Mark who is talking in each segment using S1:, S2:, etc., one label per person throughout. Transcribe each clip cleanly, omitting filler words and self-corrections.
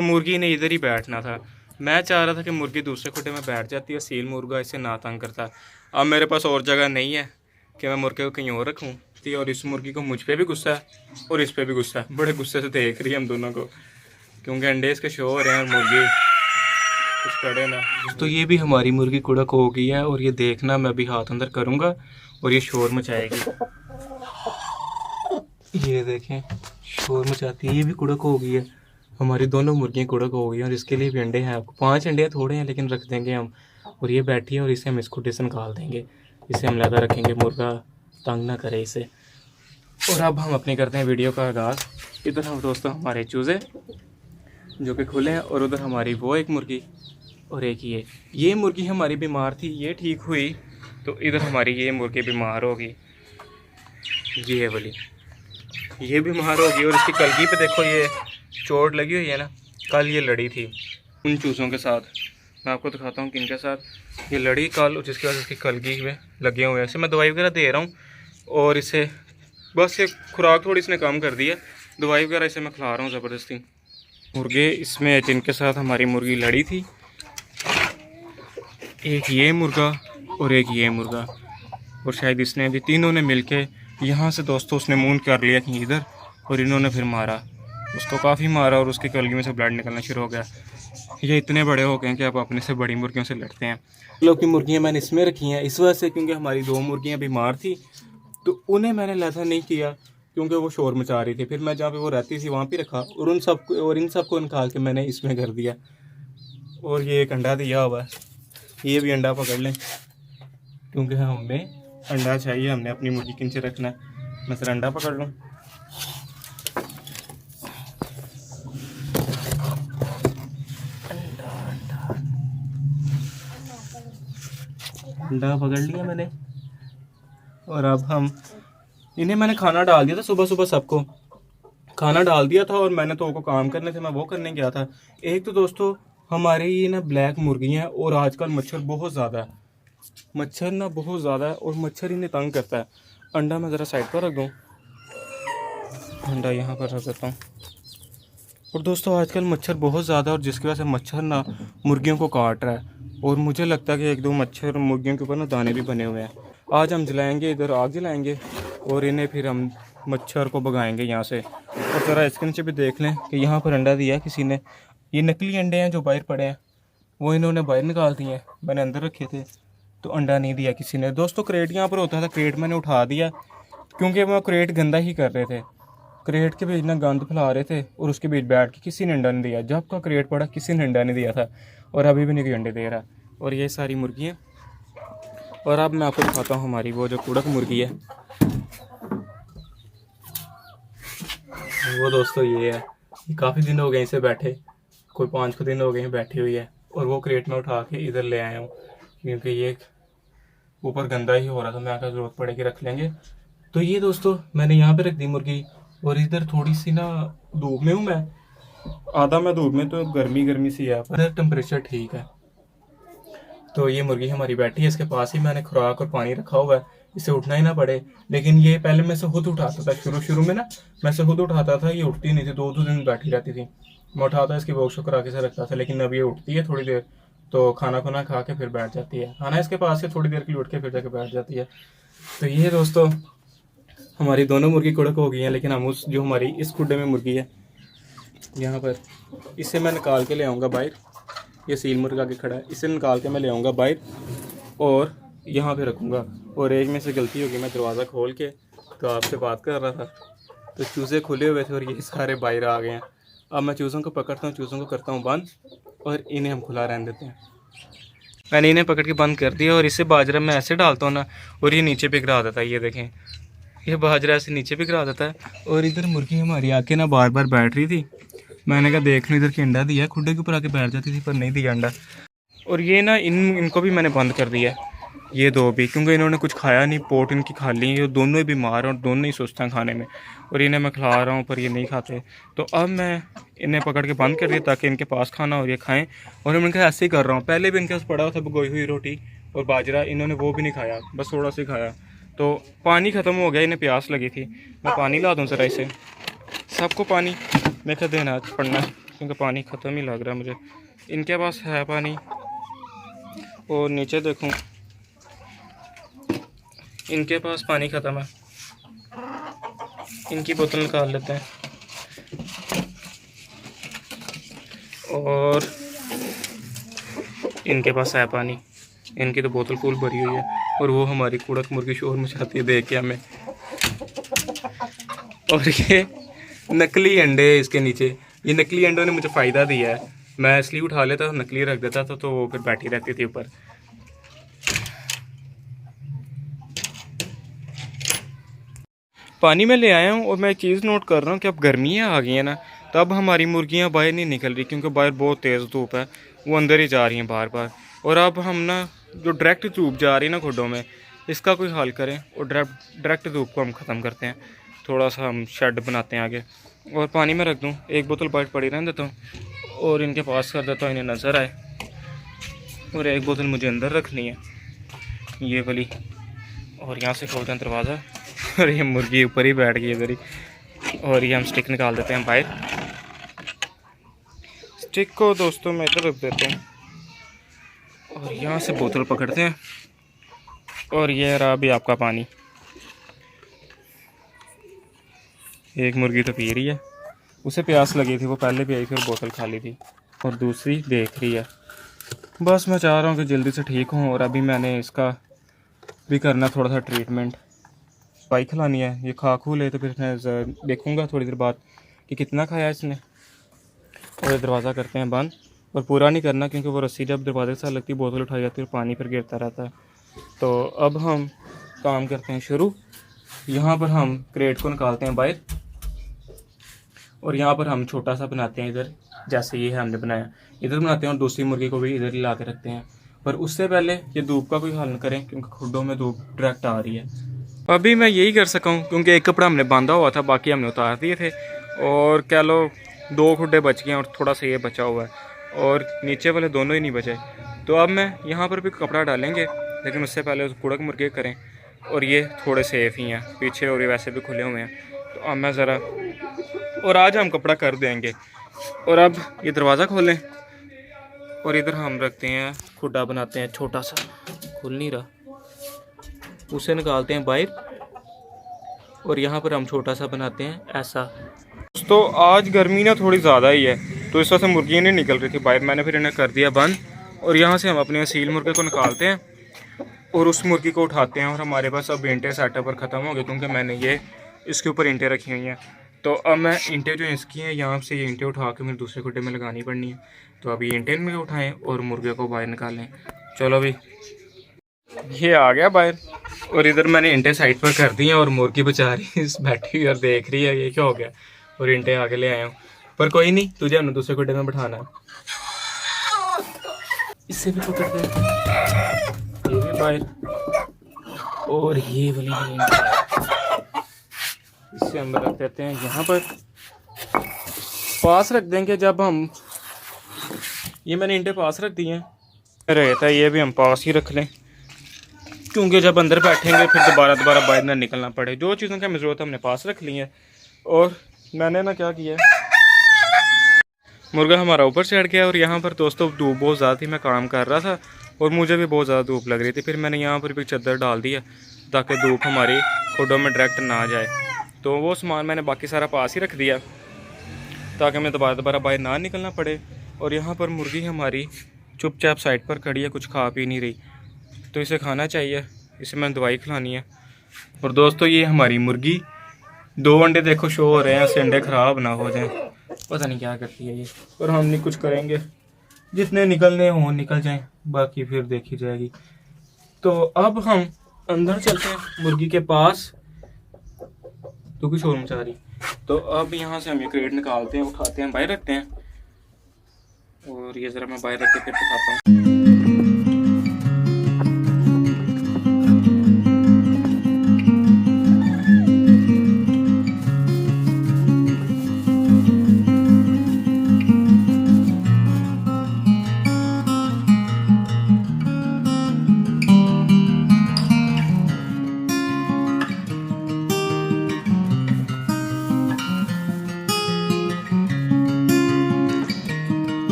S1: मुर्गी ने इधर ही बैठना था। मैं चाह रहा था कि मुर्गी दूसरे खुटे में बैठ जाती है, सील मुर्गा इसे ना तंग करता। अब मेरे पास और जगह नहीं है कि मैं मुर्गे को कहीं और रखूँ, और इस मुर्गी को मुझ पे भी गुस्सा है और इस पे भी गुस्सा है। बड़े गुस्से से देख रही है हम दोनों को, क्योंकि अंडे इसके शो हो रहे हैं और मुर्गी कुछ करे ना। तो ये भी हमारी मुर्गी कुड़क हो गई है, और ये देखना मैं अभी हाथ अंदर करूँगा और ये शोर मचाएगी। ये देखें शोर मचाती है, ये भी कुड़क हो गई है। हमारी दोनों मुर्गियाँ कुड़क हो गई हैं और इसके लिए भी अंडे हैं। आपको 5 अंडे थोड़े हैं लेकिन रख देंगे हम। और ये बैठी है और इसे हम इस खुटे से निकाल देंगे, इसे हम लगा रखेंगे, मुर्गा तंग ना करे इसे। और अब हम अपनी करते हैं वीडियो का आगाज़। इधर हम दोस्तों हमारे चूज़े जो कि खुले हैं, और उधर हमारी वो एक मुर्गी और एक ये मुर्गी हमारी बीमार थी, ये ठीक हुई। तो इधर हमारी ये मुर्गी बीमार होगी, जी है वाली, ये बीमार होगी। और इसकी कलगी पे देखो ये चोट लगी हुई है ना। कल ये लड़ी थी उन चूज़ों के साथ, मैं आपको दिखाता हूँ किन के साथ ये लड़ी कल, जिसकी वजह से इसकी कलगी में लगे हुए हैं। इसे मैं दवाई वगैरह दे रहा हूँ, और इसे बस ये खुराक थोड़ी इसने कम कर दी है, दवाई वगैरह इसे मैं खिला रहा हूँ ज़बरदस्ती। मुर्गे इसमें जिनके साथ हमारी मुर्गी लड़ी थी, एक ये मुर्गा और एक ये मुर्गा, और शायद इसने भी तीनों ने मिलके यहाँ से दोस्तों उसने मून कर लिया कि इधर, और इन्होंने फिर मारा उसको, काफ़ी मारा, और उसकी कलगी में से ब्लड निकलना शुरू हो गया। ये इतने बड़े हो गए हैं कि अब अपने से बड़ी मुर्गियों से लड़ते हैं। लोग की मुर्गियाँ मैंने इसमें रखी हैं इस वजह से, क्योंकि हमारी 2 मुर्गियाँ बीमार थी, तो उन्हें मैंने लैसा नहीं किया क्योंकि वो शोर मचा रही थी। फिर मैं जहाँ पे वो रहती थी वहाँ पे रखा, और इन सबको निकाल के मैंने इसमें कर दिया। और ये एक अंडा दिया हुआ है, ये भी अंडा पकड़ लें, क्योंकि हमें अंडा चाहिए, हमने अपनी मुर्गी के नीचे रखना है। मैं सर अंडा पकड़ लूँ, अंडा पकड़ लिया मैंने। और अब हम इन्हें मैंने खाना डाल दिया था, सुबह सुबह सबको खाना डाल दिया था, और मैंने तो को काम करने थे, मैं वो करने गया था। एक तो दोस्तों हमारे ये ना ब्लैक मुर्गियाँ हैं, और आजकल मच्छर बहुत ज़्यादा है, मच्छर ना बहुत ज़्यादा है, और मच्छर इन्हें तंग करता है। अंडा मैं ज़रा साइड पर रख दूँ, अंडा यहाँ पर रख देता हूँ। और दोस्तों आजकल मच्छर बहुत ज़्यादा है, और जिसकी वजह से मच्छर ना मुर्गियों को काट रहा है, और मुझे लगता है कि 1-2 मच्छर मुर्गियों के ऊपर ना दाने भी बने हुए हैं। आज हम जलाएंगे, इधर आग जलाएंगे, और इन्हें फिर हम मच्छर को भगाएंगे यहाँ से। और ज़रा इसके नीचे भी देख लें कि यहाँ पर अंडा दिया है किसी ने। ये नकली अंडे हैं जो बाहर पड़े हैं, वो इन्होंने बाहर निकाल दिए हैं, मैंने अंदर रखे थे, तो अंडा नहीं दिया किसी ने। दोस्तों क्रेट यहाँ पर होता था, क्रेट मैंने उठा दिया क्योंकि वो क्रेट गंदा ही कर रहे थे, क्रेट के बीच ना गंद फैला रहे थे, और उसके बीच बैठ के किसी ने अंडा नहीं दिया। जब का क्रेट पड़ा किसी ने अंडा नहीं दिया था, और अभी भी नहीं कोई अंडे दे रहा। और ये सारी मुर्गियाँ, और अब मैं आपको दिखाता हूँ हमारी वो जो कुड़क मुर्गी है, वो दोस्तों ये है। काफ़ी दिन हो गए इसे बैठे, कोई 5 दिन हो गए हैं बैठी हुई है, और वो क्रेट में उठा के इधर ले आया हूँ, क्योंकि ये ऊपर गंदा ही हो रहा था, मैं आकर ज़रूरत पड़ेगी रख लेंगे। तो ये दोस्तों मैंने यहाँ पे रख दी मुर्गी, और इधर थोड़ी सी ना धूप में हूँ मैं, आधा मैं धूप में, तो गर्मी सी है, पर टेम्परेचर ठीक है। तो ये मुर्गी हमारी बैठी है, इसके पास ही मैंने खुराक और पानी रखा हुआ है, इसे उठना ही ना पड़े। लेकिन ये पहले मैं से खुद उठाता था, शुरू में ना मैं से खुद उठाता था, ये उठती नहीं थी, 2 दिन बैठी रहती थी। मैं उठाता इसकी वॉक शो करा के से रखता था, लेकिन अब ये उठती है थोड़ी देर, तो खाना खुना खा के फिर बैठ जाती है, खाना इसके पास से थोड़ी देर के लिए उठ के फिर जाके बैठ जाती है। तो ये दोस्तों हमारी दोनों मुर्गी कुड़क हो गई हैं, लेकिन हम उस जो हमारी इस खुड्डे में मुर्गी है यहाँ पर, इसे मैं निकाल के ले आऊँगा बाहर। ये सील मुर्गा के खड़ा है, इसे निकाल के मैं ले आऊँगा बाहर और यहाँ पे रखूँगा। और एक में से गलती होगी, मैं दरवाज़ा खोल के तो आपसे बात कर रहा था, तो चूज़े खुले हुए थे और ये सारे बाहर आ गए हैं। अब मैं चूज़ों को पकड़ता हूँ, चूज़ों को करता हूँ बंद, और इन्हें हम खुला रहने देते हैं। मैंने इन्हें पकड़ के बंद कर दिया, और इससे बाजरा मैं ऐसे डालता हूँ ना, और ये नीचे पे गिरा देता है। ये देखें, ये बाजरा ऐसे नीचे पे गिरा देता है। और इधर मुर्गी हमारी आके ना बार बार बैठ रही थी, मैंने कहा देख लो इधर की अंडा दिया, खुड्डे के ऊपर आके बैठ जाती थी पर नहीं दिया अंडा। और ये ना इनको भी मैंने बंद कर दिया, ये दो भी, क्योंकि इन्होंने कुछ खाया नहीं, पोट इनकी खाली है, दोनों ही बीमार हैं और दोनों ही सुस्त हैं खाने में, और इन्हें मैं खिला रहा हूँ पर ये नहीं खाते। तो अब मैं इन्हें पकड़ के बंद कर दिया ताकि इनके पास खाना और ये खाएं। और मैं इनका ऐसे ही कर रहा हूँ, पहले भी इनके पास पड़ा हुआ था भगोई हुई रोटी और बाजरा, इन्होंने वो भी नहीं खाया, बस थोड़ा सा खाया। तो पानी ख़त्म हो गया, इन्हें प्यास लगी थी, मैं पानी ला दूँ ज़रा इसे, सबको पानी मैं क्या देना पड़ना। क्योंकि पानी ख़त्म ही लग रहा है मुझे। इनके पास है पानी, और नीचे देखूं इनके पास पानी ख़त्म है। इनकी बोतल निकाल लेते हैं, और इनके पास है पानी। इनकी तो बोतल फुल भरी हुई है, और वो हमारी कुड़क मुर्गी शोर मचाती है देख के हमें। और ये नकली अंडे इसके नीचे, ये नकली अंडों ने मुझे फ़ायदा दिया है। मैं इसलिए उठा लेता था, नकली रख देता था, तो वो फिर बैठी रहती थी ऊपर। पानी में ले आया हूँ, और मैं एक चीज़ नोट कर रहा हूँ कि अब गर्मियाँ आ गई हैं ना, तब हमारी मुर्गियाँ बाहर नहीं निकल रही, क्योंकि बाहर बहुत तेज़ धूप है, वो अंदर ही जा रही हैं बार बार। और अब हम ना जो डायरेक्ट धूप जा रही है ना खुडों में, इसका कोई हल करें और डायरेक्ट धूप को हम ख़त्म करते हैं। थोड़ा सा हम शेड बनाते हैं आगे, और पानी में रख दूँ, एक बोतल बाहर पड़ी रहने देता हूँ, और इनके पास कर देता हूँ, इन्हें नज़र आए। और एक बोतल मुझे अंदर रखनी है, ये वाली। और यहाँ से खोलते हैं दरवाज़ा, और ये मुर्गी ऊपर ही बैठ गई इधर ही। और ये हम स्टिक निकाल देते हैं बाहर। स्टिक को दोस्तों मैं इधर रख देता हूँ, और यहाँ से बोतल पकड़ते हैं, और ये रहा भी आपका पानी। एक मुर्गी तो पी रही है, उसे प्यास लगी थी, वो पहले भी आई थी और बोतल खाली थी, और दूसरी देख रही है। बस मैं चाह रहा हूँ कि जल्दी से ठीक हूँ। और अभी मैंने इसका भी करना थोड़ा सा ट्रीटमेंट, दवाई खिलानी है। ये खा खू ले तो फिर मैं देखूँगा थोड़ी देर बाद कि कितना खाया इसने। और दरवाज़ा करते हैं बंद, और पूरा नहीं करना, क्योंकि वो रस्सी जब दरवाजे के साथ लगती है बोतल उठाई जाती है और पानी फिर गिरता रहता है। तो अब हम काम करते हैं शुरू। यहाँ पर हम क्रेट को निकालते हैं बाहर, और यहाँ पर हम छोटा सा बनाते हैं इधर, जैसे ये है हमने बनाया, इधर बनाते हैं, और दूसरी मुर्गी को भी इधर ही ला के रखते हैं। पर उससे पहले ये धूप का कोई हल न करें, क्योंकि खुडों में धूप डायरेक्ट आ रही है। अभी मैं यही कर सका हूँ, क्योंकि एक कपड़ा हमने बांधा हुआ था, बाकी हमने उतार दिए थे, और कह लो 2 खुडे बच गए, और थोड़ा सा ये बचा हुआ है, और नीचे वाले दोनों ही नहीं बचे। तो अब मैं यहाँ पर भी कपड़ा डालेंगे, लेकिन उससे पहले उस कुड़क मुर्गे करें। और ये थोड़े सेफ ही हैं पीछे, और ये वैसे भी खुले हुए हैं। तो अब मैं ज़रा, और आज हम कपड़ा कर देंगे। और अब ये दरवाज़ा खोलें, और इधर हम रखते हैं खुडा बनाते हैं छोटा सा, खुल नहीं रहा, उसे निकालते हैं बाहर, और यहाँ पर हम छोटा सा बनाते हैं ऐसा। तो आज गर्मी ना थोड़ी ज़्यादा ही है, तो इस वजह से मुर्गियाँ नहीं निकल रही थी बाहर, मैंने फिर इन्हें कर दिया बंद। और यहाँ से हम अपने असील मुर्गे को निकालते हैं, और उस मुर्गी को उठाते हैं। और हमारे पास अब इंटे सेटअप पर ख़त्म हो गए, क्योंकि मैंने ये इसके ऊपर इंटे रखी हुई हैं। तो अब मैं इंटे जो इसकी हैं, यहाँ से ये इंटे उठा के मेरे दूसरे खुडे में लगानी पड़नी है। तो अब ये इंटे में उठाएं और मुर्गे को बाहर निकालें। चलो अभी ये आ गया बाहर, और इधर मैंने इंटे साइड पर कर दी हैं, और मुर्गी बेचारी बैठी हुई और देख रही है ये क्या हो गया। और इंटे आगे ले आया हूँ, पर कोई नहीं, तुझे हमने दूसरे खुडे में बिठाना है। इससे भी पकड़ते हैं, ये भी बाहर, और ये वाली इससे हम रख देते हैं यहाँ पर, पास रख देंगे। जब हम ये मैंने इंटे पास रख दिए हैं, रहता है ये भी हम पास ही रख लें, क्योंकि जब अंदर बैठेंगे फिर दोबारा बाहर ना निकलना पड़े। जो चीज़ों की हमें ज़रूरत है हमने पास रख ली है। और मैंने ना क्या किया, मुर्गा हमारा ऊपर चढ़ गया, और यहाँ पर दोस्तों धूप बहुत ज़्यादा थी, मैं काम कर रहा था और मुझे भी बहुत ज़्यादा धूप लग रही थी। फिर मैंने यहाँ पर भी चादर डाल दिया, ताकि धूप हमारी खुडों में डायरेक्ट ना जाए। तो वो सामान मैंने बाकी सारा पास ही रख दिया, ताकि हमें दोबारा बाहर ना निकलना पड़े। और यहाँ पर मुर्गी हमारी चुपचाप साइड पर खड़ी है, कुछ खा पी नहीं रही, तो इसे खाना चाहिए, इसे मैंने दवाई खिलानी है। और दोस्तों ये हमारी मुर्गी, 2 अंडे देखो शो हो रहे हैं, ऐसे अंडे ख़राब ना हो जाएं, पता नहीं क्या करती है ये। और हम नहीं कुछ करेंगे, जितने निकलने हों निकल जाएं, बाकी फिर देखी जाएगी। तो अब हम अंदर चलते हैं मुर्गी के पास, तो कुछ और मचा रही। तो अब यहाँ से हम ये क्रेट निकालते हैं, उठाते हैं, बाहर रखते हैं। और ये ज़रा मैं बाहर रख के फिर दिखाता हूँ।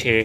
S1: 6.